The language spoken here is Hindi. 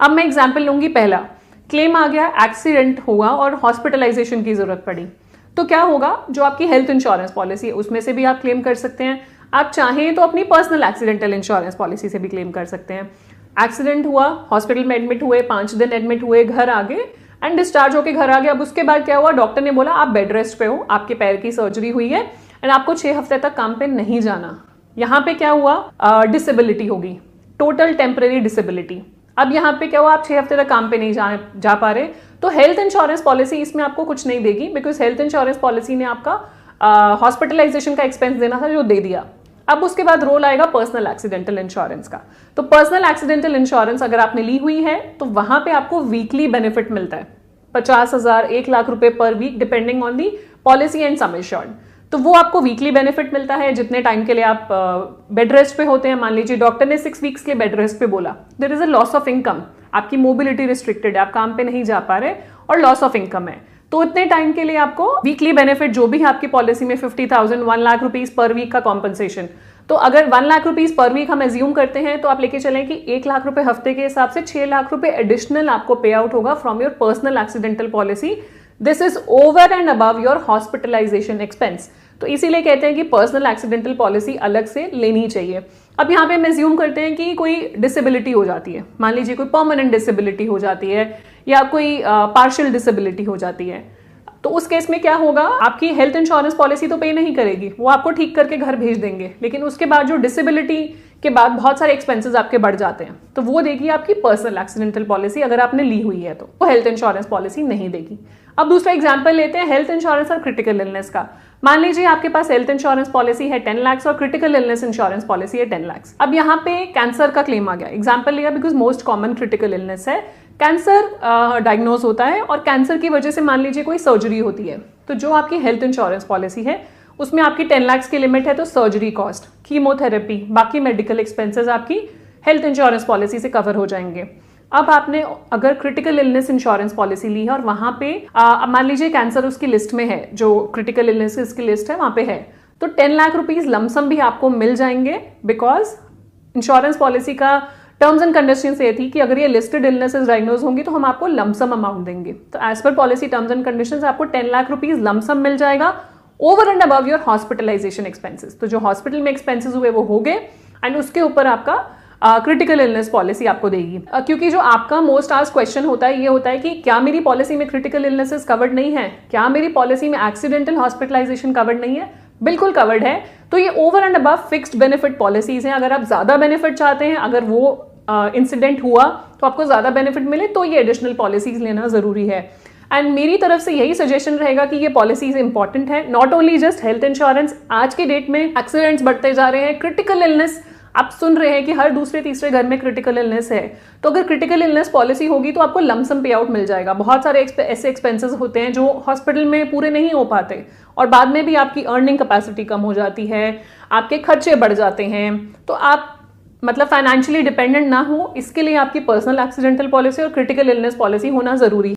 अब मैं एग्जाम्पल लूंगी, पहला क्लेम आ गया, एक्सीडेंट हुआ और हॉस्पिटलाइजेशन की जरूरत पड़ी, तो क्या होगा, जो आपकी हेल्थ इंश्योरेंस पॉलिसी है उसमें से भी आप क्लेम कर सकते हैं। आप चाहें तो अपनी पर्सनल एक्सीडेंटल इंश्योरेंस पॉलिसी से भी क्लेम कर सकते हैं। एक्सीडेंट हुआ, हॉस्पिटल में एडमिट हुए, 5 दिन एडमिट हुए, घर आ गए एंड डिस्चार्ज होकर घर आ गए। अब उसके बाद क्या हुआ, डॉक्टर ने बोला आप बेड रेस्ट पे हो, आपके पैर की सर्जरी हुई है एंड आपको 6 हफ्ते तक काम पे नहीं जाना। यहाँ पे क्या हुआ, डिसेबिलिटी होगी, टोटल टेम्पररी डिसेबिलिटी। अब यहाँ पे क्या हुआ, आप 6 हफ्ते तक काम पे नहीं जा पा रहे, तो हेल्थ इंश्योरेंस पॉलिसी इसमें आपको कुछ नहीं देगी, बिकॉज हेल्थ इंश्योरेंस पॉलिसी ने आपका हॉस्पिटलाइजेशन का एक्सपेंस देना था जो दे दिया। अब उसके बाद रोल आएगा पर्सनल एक्सीडेंटल इंश्योरेंस का। तो पर्सनल एक्सीडेंटल इंश्योरेंस अगर आपने ली हुई है तो वहां पे आपको वीकली बेनिफिट मिलता है, 50,000 1 लाख रुपए per week, depending on the policy and sum assured. तो वो आपको वीकली बेनिफिट मिलता है जितने टाइम के लिए आप बेड रेस्ट पे होते हैं। मान लीजिए डॉक्टर ने 6 वीक्स के लिए बेड रेस्ट पे बोला, there is a loss of income, आपकी मोबिलिटी रिस्ट्रिक्टेड है, आप काम पे नहीं जा पा रहे और लॉस ऑफ इनकम है, तो इतने टाइम के लिए आपको वीकली बेनिफिट जो भी आपकी पॉलिसी में 50,000 1 लाख रुपीज पर वीक का कॉम्पनसेशन। तो अगर 1 लाख रुपीज पर वीक हम एज्यूम करते हैं तो आप लेके चलें कि 1 लाख रुपए हफ्ते के हिसाब से 6 लाख रुपए एडिशनल आपको पे आउट होगा from your personal accidental policy. This is over and above your hospitalisation expense. तो इसीलिए कहते हैं कि पर्सनल एक्सीडेंटल पॉलिसी अलग से लेनी चाहिए। अब यहाँ पे हम एज्यूम करते हैं कि कोई डिसेबिलिटी हो जाती है, मान लीजिए कोई परमानेंट डिसेबिलिटी हो जाती है या कोई पार्शियल डिसेबिलिटी हो जाती है, तो उस केस में क्या होगा, आपकी हेल्थ इंश्योरेंस पॉलिसी तो पे नहीं करेगी, वो आपको ठीक करके घर भेज देंगे, लेकिन उसके बाद जो डिसेबिलिटी के बाद बहुत सारे एक्सपेंसेस आपके बढ़ जाते हैं, तो वो देगी आपकी पर्सनल एक्सीडेंटल पॉलिसी। अगर आपने ली हुई है तो वो हेल्थ इंश्योरेंस पॉलिसी नहीं देगी। अब दूसरा एग्जाम्पल लेते हैं हेल्थ इंश्योरेंस और क्रिटिकल इलनेस का। मान लीजिए आपके पास हेल्थ इंश्योरेंस पॉलिसी है 10 लाख और क्रिटिकल इलनेस इंश्योरेंस पॉलिसी है 10 लाख। अब यहाँ पे कैंसर का क्लेम आ गया, एग्जाम्पल लिया because most common critical illness है, कैंसर डायग्नोज होता है और कैंसर की वजह से मान लीजिए कोई सर्जरी होती है, तो जो आपकी हेल्थ इंश्योरेंस पॉलिसी है उसमें आपकी 10 लाख की लिमिट है, तो सर्जरी कॉस्ट, कीमोथेरेपी, बाकी मेडिकल एक्सपेंसेस आपकी हेल्थ इंश्योरेंस पॉलिसी से कवर हो जाएंगे। अब आपने अगर क्रिटिकल इलनेस इंश्योरेंस पॉलिसी ली है और वहां पे मान लीजिए कैंसर उसकी लिस्ट में है, जो क्रिटिकल इलनेस की लिस्ट है वहां पे है, तो 10 लाख रुपीज लमसम भी आपको मिल जाएंगे, बिकॉज इंश्योरेंस पॉलिसी का टर्म्स एंड कंडीशंस ये थी कि अगर ये लिस्टेड इलनेसेस डायग्नोज होंगी तो हम आपको लमसम अमाउंट देंगे। तो as per policy terms and conditions आपको 10 लाख रुपीज लमसम मिल जाएगा over and above your hospitalisation expenses. तो जो हॉस्पिटल में एक्सपेंसेस हुए वो हो गए एंड उसके ऊपर आपका क्रिटिकल इलनेस पॉलिसी आपको देगी। क्योंकि जो आपका मोस्ट आस्क्ड क्वेश्चन होता है ये होता है कि क्या मेरी पॉलिसी में क्रिटिकल इलनेसेस कवर्ड नहीं है, क्या मेरी पॉलिसी में एक्सीडेंटल हॉस्पिटलाइजेशन कवर्ड नहीं है? बिल्कुल कवर्ड है। तो ये over and above fixed benefit policies हैं। अगर आप ज्यादा बेनिफिट चाहते हैं, अगर वो इंसिडेंट हुआ तो आपको ज्यादा बेनिफिट मिले, तो ये एडिशनल पॉलिसीज लेना जरूरी है। एंड मेरी तरफ से यही सजेशन रहेगा कि ये पॉलिसीज इंपॉर्टेंट है, not only just health insurance. आज के डेट में एक्सीडेंट्स बढ़ते जा रहे हैं, क्रिटिकल इलनेस आप सुन रहे हैं कि हर दूसरे तीसरे घर में क्रिटिकल इलनेस है, तो अगर क्रिटिकल इलनेस पॉलिसी होगी तो आपको लमसम पे आउट मिल जाएगा। बहुत सारे ऐसे एक्सपेंसेस होते हैं जो हॉस्पिटल में पूरे नहीं हो पाते और बाद में भी आपकी अर्निंग कैपेसिटी कम हो जाती है, आपके खर्चे बढ़ जाते हैं, तो आप मतलब फाइनेंशियली डिपेंडेंट ना हो, इसके लिए आपकी पर्सनल एक्सीडेंटल पॉलिसी और क्रिटिकल इलनेस पॉलिसी होना जरूरी है।